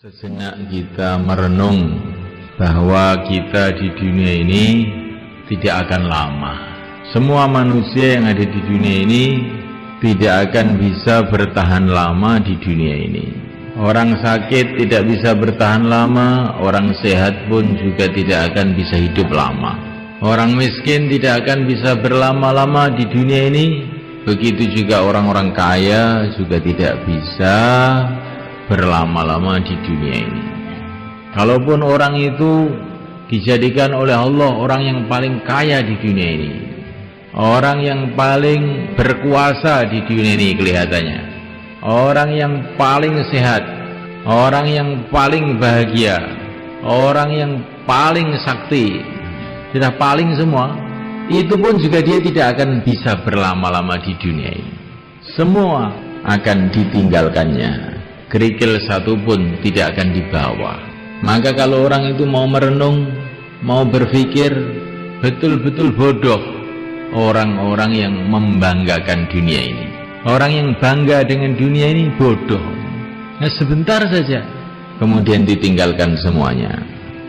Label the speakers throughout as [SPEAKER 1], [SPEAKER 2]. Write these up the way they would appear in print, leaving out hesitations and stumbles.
[SPEAKER 1] Sejenak kita merenung bahwa kita di dunia ini tidak akan lama. Semua manusia yang ada di dunia ini tidak akan bisa bertahan lama di dunia ini. Orang sakit tidak bisa bertahan lama, orang sehat pun juga tidak akan bisa hidup lama. Orang miskin tidak akan bisa berlama-lama di dunia ini. Begitu juga orang-orang kaya juga tidak bisa berlama-lama di dunia ini. Kalaupun orang itu dijadikan oleh Allah orang yang paling kaya di dunia ini, orang yang paling berkuasa di dunia ini kelihatannya, orang yang paling sehat, orang yang paling bahagia, orang yang paling sakti, sudah paling semua, itu pun juga dia tidak akan bisa berlama-lama di dunia ini. Semua akan ditinggalkannya, kerikil satu pun tidak akan dibawa. Maka kalau orang itu mau merenung, mau berpikir, betul-betul bodoh orang-orang yang membanggakan dunia ini. Orang yang bangga dengan dunia ini bodoh. Nah, sebentar saja kemudian ditinggalkan semuanya.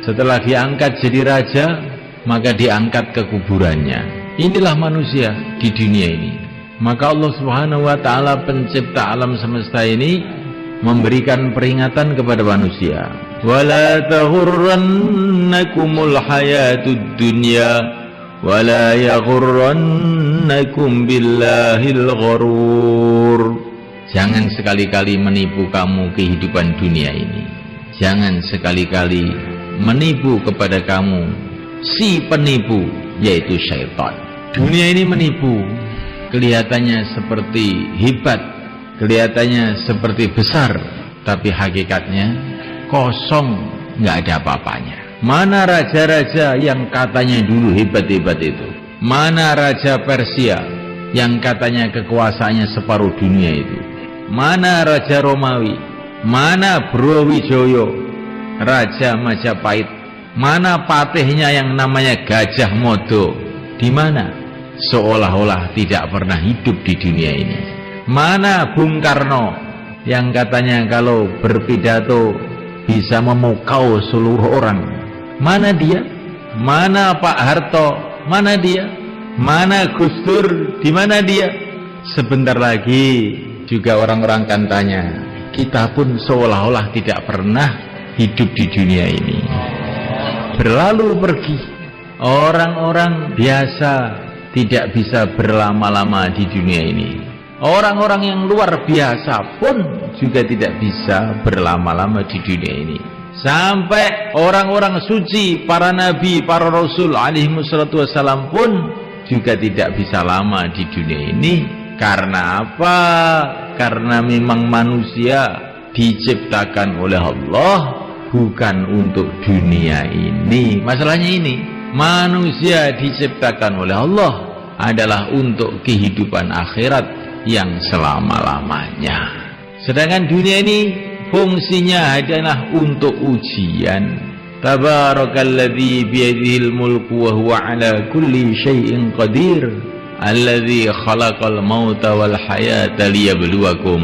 [SPEAKER 1] Setelah diangkat jadi raja, maka diangkat ke kuburannya. Inilah manusia di dunia ini. Maka Allah Subhanahu wa ta'ala, pencipta alam semesta ini, memberikan peringatan kepada manusia. Wala taghurrannakumul hayatud dunya wala yaghurrannakum billahil gharur. Jangan sekali-kali menipu kamu kehidupan dunia ini. Jangan sekali-kali menipu kepada kamu si penipu, yaitu syaitan. Dunia ini menipu, kelihatannya seperti hebat, kelihatannya seperti besar, tapi hakikatnya kosong, nggak ada apa-apanya. Mana raja-raja yang katanya dulu hebat-hebat itu? Mana raja Persia yang katanya kekuasaannya separuh dunia itu? Mana raja Romawi? Mana Brawijaya, raja Majapahit? Mana patihnya yang namanya Gajah Mada? Di mana? Seolah-olah tidak pernah hidup di dunia ini. Mana Bung Karno yang katanya kalau berpidato bisa memukau seluruh orang? Mana dia? Mana Pak Harto? Mana dia? Mana Gus Dur? Di mana dia? Sebentar lagi juga orang-orang akan tanya, kita pun seolah-olah tidak pernah hidup di dunia ini. Berlalu pergi. Orang-orang biasa tidak bisa berlama-lama di dunia ini. Orang-orang yang luar biasa pun juga tidak bisa berlama-lama di dunia ini. Sampai orang-orang suci, para nabi, para rasul alaihimussalatu wassalam pun juga tidak bisa lama di dunia ini. Karena apa? Karena memang manusia diciptakan oleh Allah bukan untuk dunia ini. Masalahnya ini, manusia diciptakan oleh Allah adalah untuk kehidupan akhirat yang selama-lamanya. Sedangkan dunia ini fungsinya adalah untuk ujian. Tabarakalladzi biyadihil mulku wa huwa ala kulli syai'in qadir, alladzi khalaqal mauta wal hayata liyabluwakum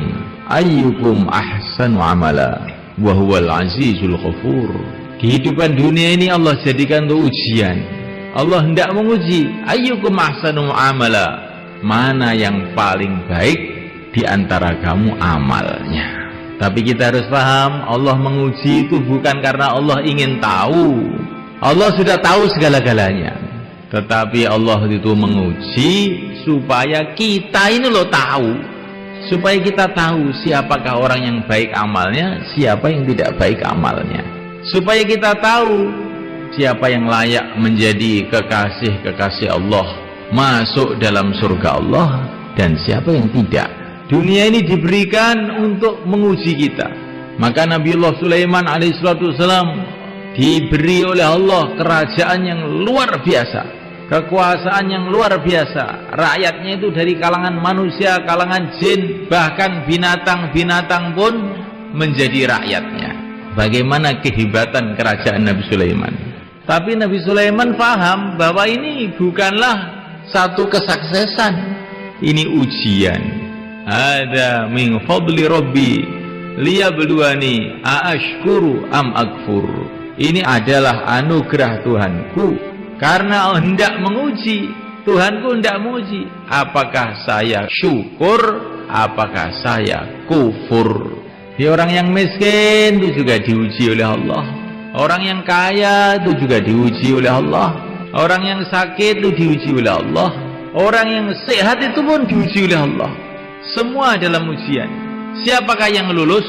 [SPEAKER 1] ayyukum ahsanu amala wa huwal azizul ghafur. Kehidupan dunia ini Allah jadikan untuk ujian. Allah hendak menguji, ayyukum ahsanu amala, mana yang paling baik di antara kamu amalnya. Tapi kita harus paham, Allah menguji itu bukan karena Allah ingin tahu. Allah sudah tahu segala-galanya. Tetapi Allah itu menguji supaya kita ini loh tahu. Supaya kita tahu siapakah orang yang baik amalnya, siapa yang tidak baik amalnya. Supaya kita tahu siapa yang layak menjadi kekasih-kekasih Allah, masuk dalam surga Allah, dan siapa yang tidak. Dunia ini diberikan untuk menguji kita. Maka Nabiullah Sulaiman alaihissalam diberi oleh Allah kerajaan yang luar biasa, kekuasaan yang luar biasa. Rakyatnya itu dari kalangan manusia, kalangan jin, bahkan binatang-binatang pun menjadi rakyatnya. Bagaimana kehebatan kerajaan Nabi Sulaiman. Tapi Nabi Sulaiman paham bahwa ini bukanlah satu kesuksesan, ini ujian. Ada min fadli rabbi liyabluwani aashkuru am akfur. Ini adalah anugerah Tuhanku karena hendak menguji. Tuhanku hendak menguji apakah saya syukur, apakah saya kufur. Orang yang miskin itu juga diuji oleh Allah. Orang yang kaya itu juga diuji oleh Allah. Orang yang sakit itu diuji oleh Allah. Orang yang sehat itu pun diuji oleh Allah. Semua dalam ujian. Siapakah yang lulus?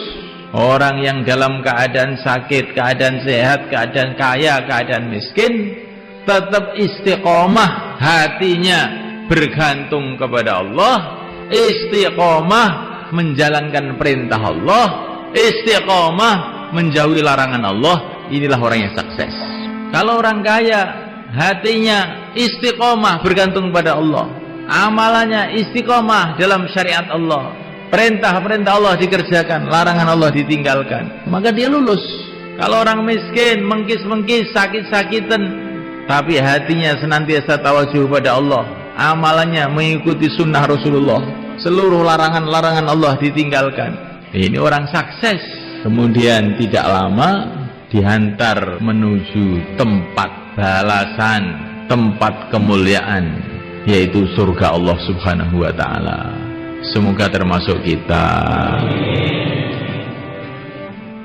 [SPEAKER 1] Orang yang dalam keadaan sakit, keadaan sehat, keadaan kaya, keadaan miskin, tetap istiqomah hatinya bergantung kepada Allah, istiqomah menjalankan perintah Allah, istiqomah menjauhi larangan Allah. Inilah orang yang sukses. Kalau orang kaya hatinya istiqomah bergantung pada Allah, amalannya istiqomah dalam syariat Allah, perintah-perintah Allah dikerjakan, larangan Allah ditinggalkan, maka dia lulus. Kalau orang miskin, mengkis-mengkis, sakit-sakitan, tapi hatinya senantiasa tawajuh pada Allah, amalannya mengikuti sunnah Rasulullah, seluruh larangan-larangan Allah ditinggalkan, ini orang sukses. Kemudian tidak lama dihantar menuju tempat balasan, tempat kemuliaan, yaitu surga Allah Subhanahu wa ta'ala. Semoga termasuk kita.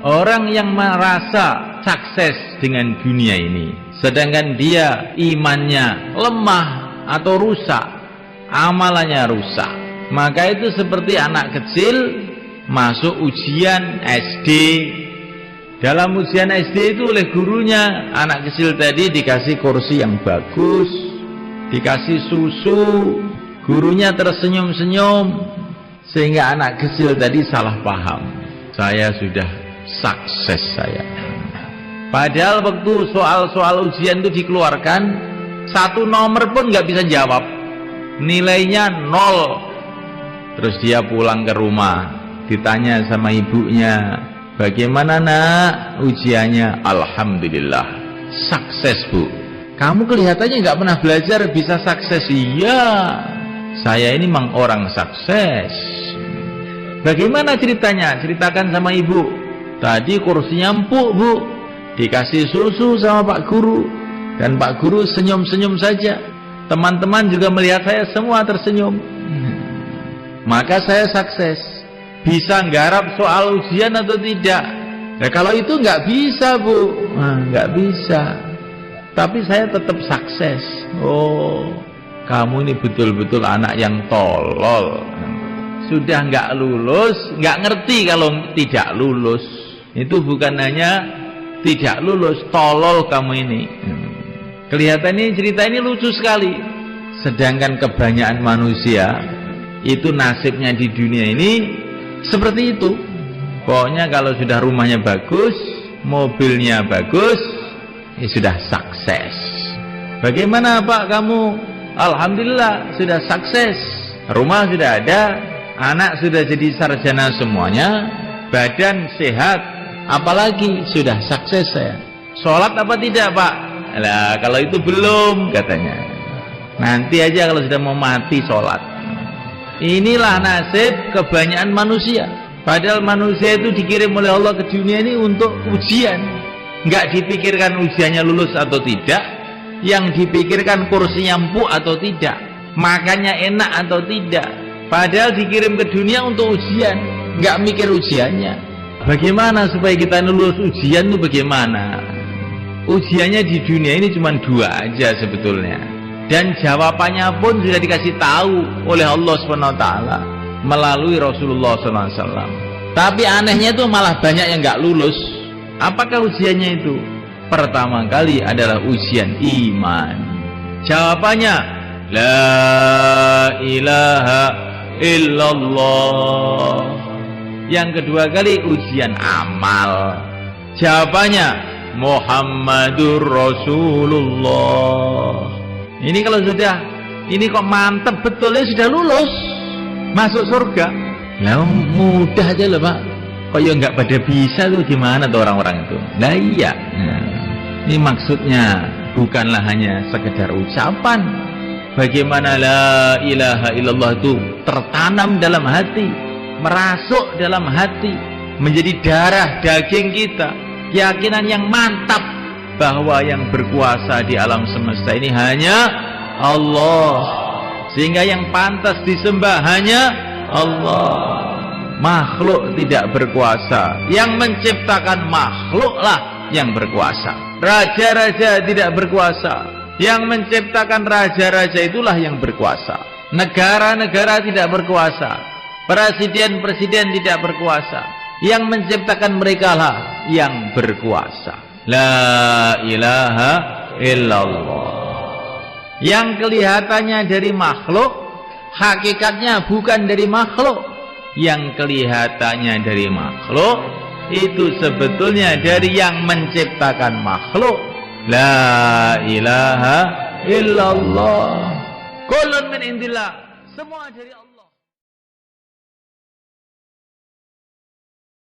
[SPEAKER 1] Orang yang merasa sukses dengan dunia ini, sedangkan dia imannya lemah atau rusak, amalannya rusak, maka itu seperti anak kecil masuk ujian SD. Dalam ujian SD itu oleh gurunya, anak kecil tadi dikasih kursi yang bagus, dikasih susu, gurunya tersenyum-senyum, sehingga anak kecil tadi salah paham, saya sudah sukses saya. Padahal waktu soal-soal ujian itu dikeluarkan, satu nomor pun nggak bisa jawab, nilainya 0. Terus dia pulang ke rumah, ditanya sama ibunya, bagaimana nak ujiannya? Alhamdulillah sukses bu. Kamu kelihatannya nggak pernah belajar bisa sukses. Iya, saya ini memang orang sukses. Bagaimana ceritanya? Ceritakan sama ibu. Tadi kursinya empuk bu, dikasih susu sama Pak Guru, dan Pak Guru senyum-senyum saja. Teman-teman juga melihat saya semua tersenyum, maka saya sukses. Bisa nggarap soal ujian atau tidak? Nah, kalau itu nggak bisa bu, nggak bisa. Tapi saya tetap sukses. Oh, kamu ini betul-betul anak yang tolol. Sudah nggak lulus, nggak ngerti kalau tidak lulus. Itu bukan hanya tidak lulus, tolol kamu ini. Kelihatannya cerita ini lucu sekali. Sedangkan kebanyakan manusia itu nasibnya di dunia ini seperti itu. Pokoknya kalau sudah rumahnya bagus, mobilnya bagus, ya sudah sukses. Bagaimana Pak kamu? Alhamdulillah sudah sukses. Rumah sudah ada, anak sudah jadi sarjana semuanya, badan sehat, apalagi sudah sukses saya. Sholat apa tidak Pak? Lah kalau itu belum katanya. Nanti aja kalau sudah mau mati sholat. Inilah nasib kebanyakan manusia. Padahal manusia itu dikirim oleh Allah ke dunia ini untuk ujian. Nggak dipikirkan ujiannya lulus atau tidak, yang dipikirkan kursinya empuk atau tidak, makannya enak atau tidak. Padahal dikirim ke dunia untuk ujian, nggak mikir ujiannya. Bagaimana supaya kita lulus ujian itu bagaimana? Ujiannya di dunia ini cuma 2 aja sebetulnya, dan jawabannya pun sudah dikasih tahu oleh Allah SWT melalui Rasulullah SAW. Tapi anehnya itu malah banyak yang nggak lulus. Apakah ujiannya itu? Pertama kali adalah ujian iman. Jawabannya la ilaha illallah. Yang kedua kali ujian amal. Jawabannya Muhammadur Rasulullah. Ini kalau sudah, ini kok mantep betulnya sudah lulus, masuk surga. Lah mudah aja loh Pak. Kok ya nggak pada bisa tuh, gimana tuh orang-orang itu? Nah iya. Ini maksudnya bukanlah hanya sekedar ucapan. Bagaimana la ilaha illallah itu tertanam dalam hati, merasuk dalam hati, menjadi darah daging kita, keyakinan yang mantap bahwa yang berkuasa di alam semesta ini hanya Allah, sehingga yang pantas disembah hanya Allah. Makhluk tidak berkuasa, yang menciptakan makhluklah yang berkuasa. Raja-raja tidak berkuasa, yang menciptakan raja-raja itulah yang berkuasa. Negara-negara tidak berkuasa, presiden-presiden tidak berkuasa, yang menciptakan mereka lah yang berkuasa. La ilaha illallah. Yang kelihatannya dari makhluk, hakikatnya bukan dari makhluk. Yang kelihatannya dari makhluk, itu sebetulnya dari yang menciptakan makhluk. La ilaha illallah. Kullun min indillah. Semua dari Allah.